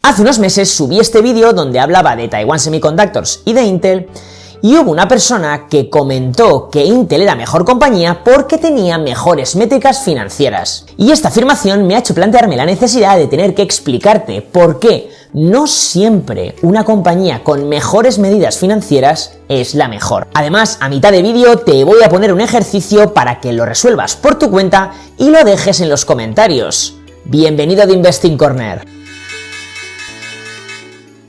Hace unos meses subí este vídeo donde hablaba de Taiwan Semiconductors y de Intel, y hubo una persona que comentó que Intel era mejor compañía porque tenía mejores métricas financieras. Y esta afirmación me ha hecho plantearme la necesidad de tener que explicarte por qué no siempre una compañía con mejores medidas financieras es la mejor. Además, a mitad de vídeo te voy a poner un ejercicio para que lo resuelvas por tu cuenta y lo dejes en los comentarios. Bienvenido a The Investing Corner.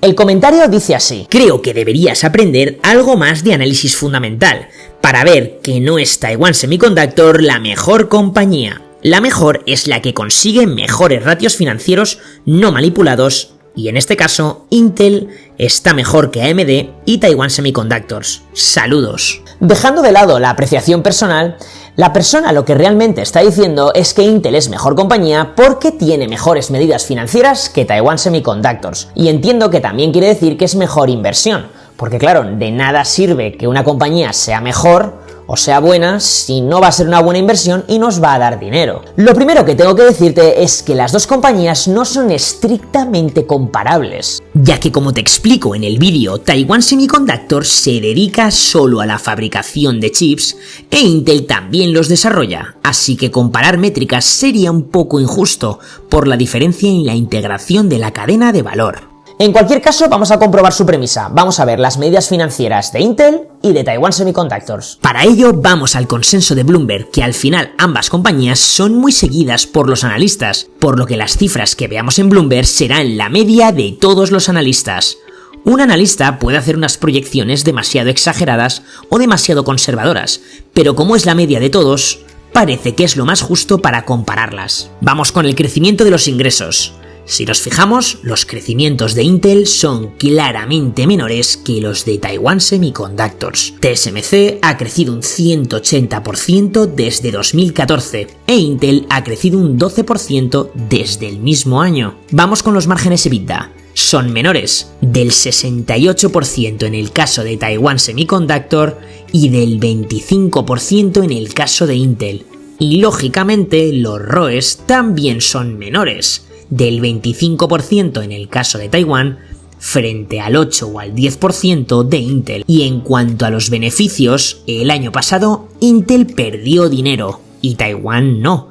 El comentario dice así: creo que deberías aprender algo más de análisis fundamental para ver que no es Taiwan Semiconductor la mejor compañía. La mejor es la que consigue mejores ratios financieros no manipulados, y en este caso Intel está mejor que AMD y Taiwan Semiconductors. Saludos. Dejando de lado la apreciación personal, la persona lo que realmente está diciendo es que Intel es mejor compañía porque tiene mejores medidas financieras que Taiwan Semiconductors. Y entiendo que también quiere decir que es mejor inversión, porque claro, de nada sirve que una compañía sea mejor o sea buena si no va a ser una buena inversión y nos va a dar dinero. Lo primero que tengo que decirte es que las dos compañías no son estrictamente comparables, ya que, como te explico en el vídeo, Taiwan Semiconductor se dedica solo a la fabricación de chips e Intel también los desarrolla, así que comparar métricas sería un poco injusto por la diferencia en la integración de la cadena de valor. En cualquier caso, vamos a comprobar su premisa. Vamos a ver las medidas financieras de Intel y de Taiwan Semiconductors. Para ello, vamos al consenso de Bloomberg, que al final ambas compañías son muy seguidas por los analistas, por lo que las cifras que veamos en Bloomberg serán la media de todos los analistas. Un analista puede hacer unas proyecciones demasiado exageradas o demasiado conservadoras, pero como es la media de todos, parece que es lo más justo para compararlas. Vamos con el crecimiento de los ingresos. Si nos fijamos, los crecimientos de Intel son claramente menores que los de Taiwan Semiconductors. TSMC ha crecido un 180% desde 2014 e Intel ha crecido un 12% desde el mismo año. Vamos con los márgenes EBITDA. Son menores, del 68% en el caso de Taiwan Semiconductor y del 25% en el caso de Intel. Y lógicamente los ROEs también son menores, del 25% en el caso de Taiwán frente al 8 o al 10% de Intel. Y en cuanto a los beneficios, el año pasado Intel perdió dinero y Taiwán no,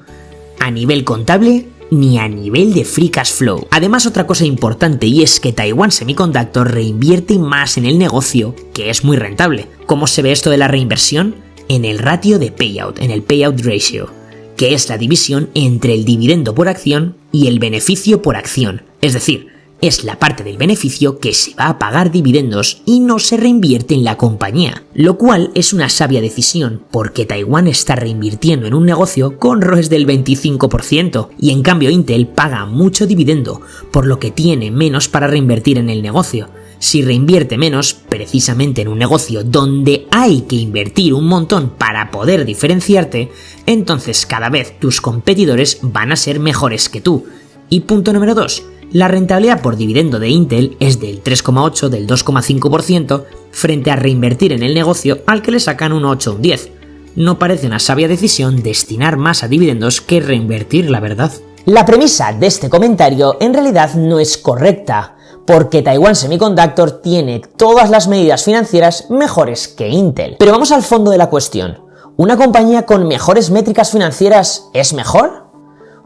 a nivel contable ni a nivel de free cash flow. Además, otra cosa importante, y es que Taiwan Semiconductor reinvierte más en el negocio, que es muy rentable. ¿Cómo se ve esto de la reinversión? En el ratio de payout, en el payout ratio, que es la división entre el dividendo por acción y el beneficio por acción. Es decir, es la parte del beneficio que se va a pagar dividendos y no se reinvierte en la compañía, lo cual es una sabia decisión porque Taiwán está reinvirtiendo en un negocio con ROEs del 25% y en cambio Intel paga mucho dividendo, por lo que tiene menos para reinvertir en el negocio. Si reinvierte menos, precisamente en un negocio donde hay que invertir un montón para poder diferenciarte, entonces cada vez tus competidores van a ser mejores que tú. Y punto número 2. La rentabilidad por dividendo de Intel es del 3,8, del 2,5% frente a reinvertir en el negocio al que le sacan un 8 o un 10. No parece una sabia decisión destinar más a dividendos que reinvertir, la verdad. La premisa de este comentario en realidad no es correcta, porque Taiwan Semiconductor tiene todas las medidas financieras mejores que Intel. Pero vamos al fondo de la cuestión. ¿Una compañía con mejores métricas financieras es mejor?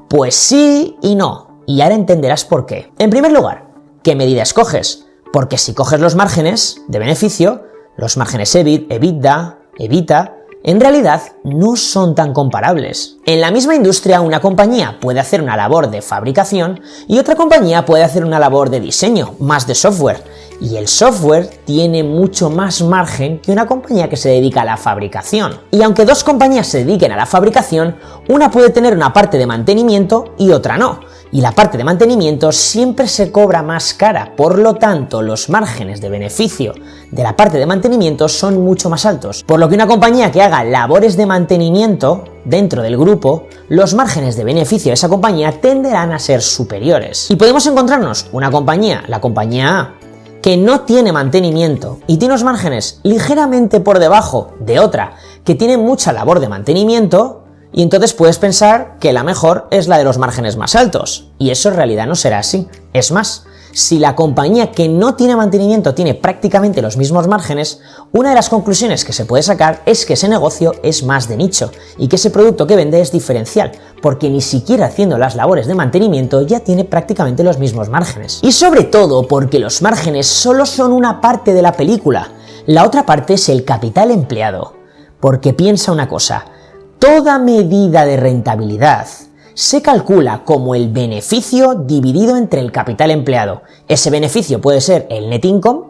Pues sí y no, y ahora entenderás por qué. En primer lugar, ¿qué medida escoges? Porque si coges los márgenes de beneficio, los márgenes EBIT, EBITDA, EBITDA, en realidad no son tan comparables. En la misma industria, una compañía puede hacer una labor de fabricación y otra compañía puede hacer una labor de diseño, más de software. Y el software tiene mucho más margen que una compañía que se dedica a la fabricación. Y aunque dos compañías se dediquen a la fabricación, una puede tener una parte de mantenimiento y otra no. Y la parte de mantenimiento siempre se cobra más cara, por lo tanto los márgenes de beneficio de la parte de mantenimiento son mucho más altos. Por lo que una compañía que haga labores de mantenimiento dentro del grupo, los márgenes de beneficio de esa compañía tenderán a ser superiores. Y podemos encontrarnos una compañía, la compañía A, que no tiene mantenimiento y tiene unos márgenes ligeramente por debajo de otra que tiene mucha labor de mantenimiento, y entonces puedes pensar que la mejor es la de los márgenes más altos, y eso en realidad no será así. Es más, Si la compañía que no tiene mantenimiento tiene prácticamente los mismos márgenes, una de las conclusiones que se puede sacar es que ese negocio es más de nicho y que ese producto que vende es diferencial, porque ni siquiera haciendo las labores de mantenimiento ya tiene prácticamente los mismos márgenes. Y sobre todo porque los márgenes solo son una parte de la película, la otra parte es el capital empleado. Porque piensa una cosa, toda medida de rentabilidad se calcula como el beneficio dividido entre el capital empleado. Ese beneficio puede ser el net income,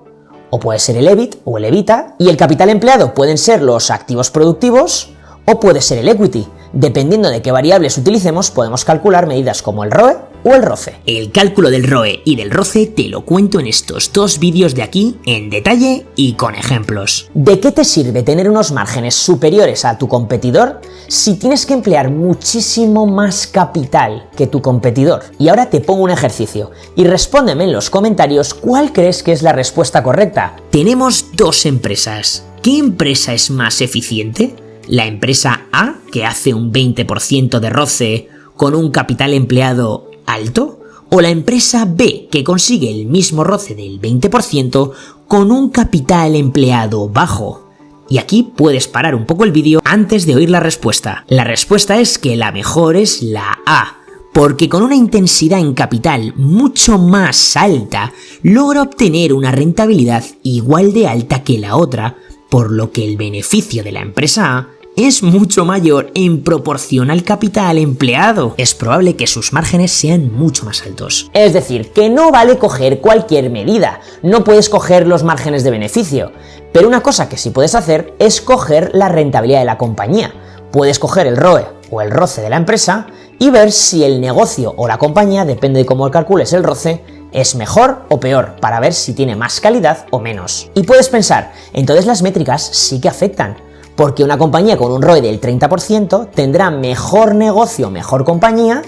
o puede ser el EBIT o el EBITDA, y el capital empleado pueden ser los activos productivos o puede ser el equity. Dependiendo de qué variables utilicemos, podemos calcular medidas como el ROE o el ROCE. El cálculo del ROE y del ROCE te lo cuento en estos dos vídeos de aquí en detalle y con ejemplos. ¿De qué te sirve tener unos márgenes superiores a tu competidor si tienes que emplear muchísimo más capital que tu competidor? Y ahora te pongo un ejercicio y respóndeme en los comentarios cuál crees que es la respuesta correcta. Tenemos dos empresas. ¿Qué empresa es más eficiente? ¿La empresa A, que hace un 20% de ROCE con un capital empleado alto? ¿O la empresa B, que consigue el mismo ROCE del 20% con un capital empleado bajo? Y aquí puedes parar un poco el vídeo antes de oír la respuesta. La respuesta es que la mejor es la A, porque con una intensidad en capital mucho más alta logra obtener una rentabilidad igual de alta que la otra, por lo que el beneficio de la empresa A es mucho mayor en proporción al capital empleado. Es probable que sus márgenes sean mucho más altos. Es decir, que no vale coger cualquier medida, no puedes coger los márgenes de beneficio, pero una cosa que sí puedes hacer es coger la rentabilidad de la compañía. Puedes coger el ROE o el ROCE de la empresa y ver si el negocio o la compañía, depende de cómo calcules el ROCE, es mejor o peor, para ver si tiene más calidad o menos. Y puedes pensar, entonces las métricas sí que afectan, porque una compañía con un ROE del 30% tendrá mejor negocio, mejor compañía,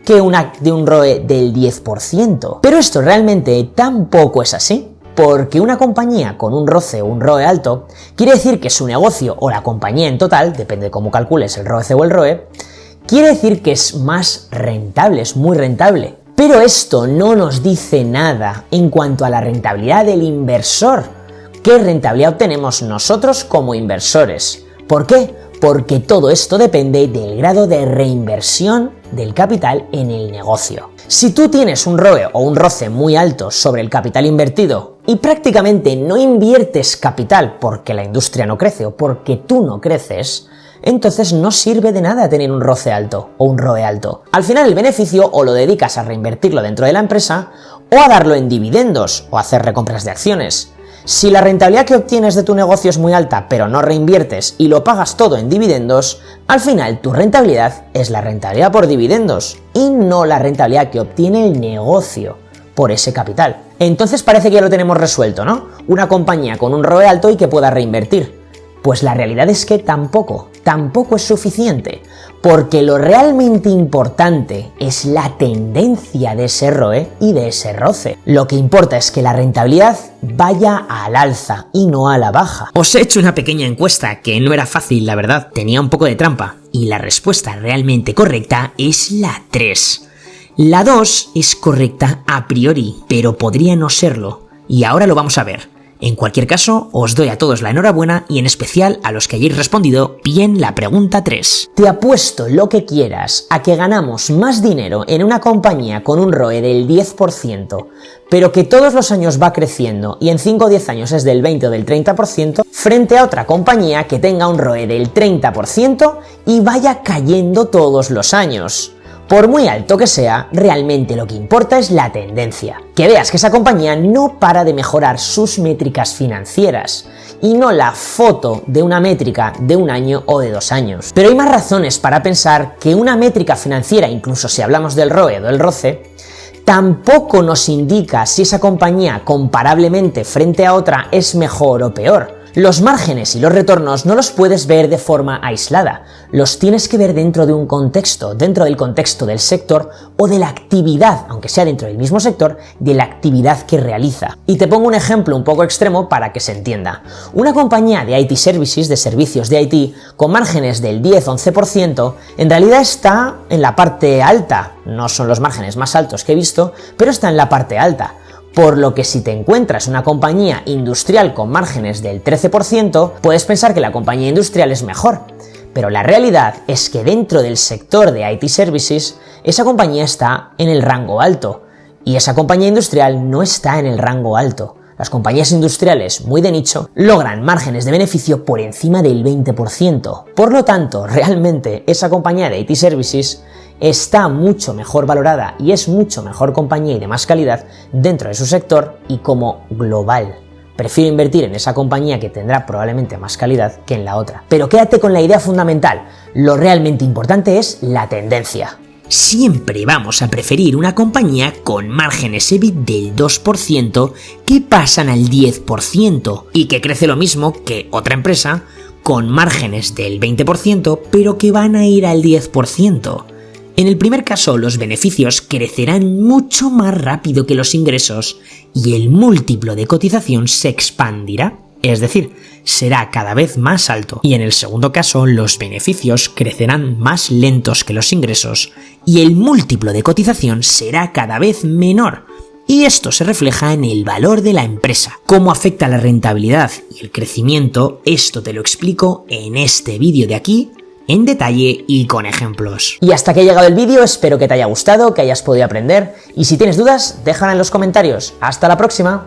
que una de un ROE del 10%. Pero esto realmente tampoco es así, porque una compañía con un ROCE o un ROE alto quiere decir que su negocio o la compañía en total, depende de cómo calcules el ROCE o el ROE, quiere decir que es más rentable, es muy rentable. Pero esto no nos dice nada en cuanto a la rentabilidad del inversor. ¿Qué rentabilidad obtenemos nosotros como inversores? ¿Por qué? Porque todo esto depende del grado de reinversión del capital en el negocio. Si tú tienes un ROE o un ROCE muy alto sobre el capital invertido y prácticamente no inviertes capital porque la industria no crece o porque tú no creces, entonces no sirve de nada tener un ROCE alto o un ROE alto. Al final el beneficio o lo dedicas a reinvertirlo dentro de la empresa o a darlo en dividendos o a hacer recompras de acciones. Si la rentabilidad que obtienes de tu negocio es muy alta pero no reinviertes y lo pagas todo en dividendos, al final tu rentabilidad es la rentabilidad por dividendos y no la rentabilidad que obtiene el negocio por ese capital. Entonces parece que ya lo tenemos resuelto, ¿no? Una compañía con un ROE alto y que pueda reinvertir. Pues la realidad es que tampoco es suficiente, porque lo realmente importante es la tendencia de ese ROE y de ese ROCE. Lo que importa es que la rentabilidad vaya al alza y no a la baja. Os he hecho una pequeña encuesta que no era fácil, la verdad, tenía un poco de trampa, y la respuesta realmente correcta es la 3. La 2 es correcta a priori, pero podría no serlo, y ahora lo vamos a ver. En cualquier caso, os doy a todos la enhorabuena y en especial a los que hayáis respondido bien la pregunta 3. Te apuesto lo que quieras a que ganamos más dinero en una compañía con un ROE del 10%, pero que todos los años va creciendo y en 5 o 10 años es del 20 o del 30%, frente a otra compañía que tenga un ROE del 30% y vaya cayendo todos los años. Por muy alto que sea, realmente lo que importa es la tendencia. Que veas que esa compañía no para de mejorar sus métricas financieras y no la foto de una métrica de un año o de 2 años. Pero hay más razones para pensar que una métrica financiera, incluso si hablamos del ROE o del ROCE, tampoco nos indica si esa compañía comparablemente frente a otra es mejor o peor. Los márgenes y los retornos no los puedes ver de forma aislada, los tienes que ver dentro de un contexto, dentro del contexto del sector o de la actividad, aunque sea dentro del mismo sector, de la actividad que realiza. Y te pongo un ejemplo un poco extremo para que se entienda. Una compañía de IT Services, de servicios de IT, con márgenes del 10-11%, en realidad está en la parte alta, no son los márgenes más altos que he visto, pero está en la parte alta. Por lo que si te encuentras una compañía industrial con márgenes del 13%, puedes pensar que la compañía industrial es mejor. Pero la realidad es que dentro del sector de IT Services, esa compañía está en el rango alto. Y esa compañía industrial no está en el rango alto. Las compañías industriales muy de nicho logran márgenes de beneficio por encima del 20%. Por lo tanto, realmente esa compañía de IT Services está mucho mejor valorada y es mucho mejor compañía y de más calidad dentro de su sector y como global. Prefiero invertir en esa compañía que tendrá probablemente más calidad que en la otra. Pero quédate con la idea fundamental. Lo realmente importante es la tendencia. Siempre vamos a preferir una compañía con márgenes EBIT del 2% que pasan al 10% y que crece lo mismo que otra empresa con márgenes del 20% pero que van a ir al 10%. En el primer caso, los beneficios crecerán mucho más rápido que los ingresos y el múltiplo de cotización se expandirá, es decir, será cada vez más alto. Y en el segundo caso, los beneficios crecerán más lentos que los ingresos y el múltiplo de cotización será cada vez menor. Y esto se refleja en el valor de la empresa. ¿Cómo afecta la rentabilidad y el crecimiento? Esto te lo explico en este vídeo de aquí, en detalle y con ejemplos. Y hasta aquí ha llegado el vídeo, espero que te haya gustado, que hayas podido aprender y si tienes dudas, déjala en los comentarios. ¡Hasta la próxima!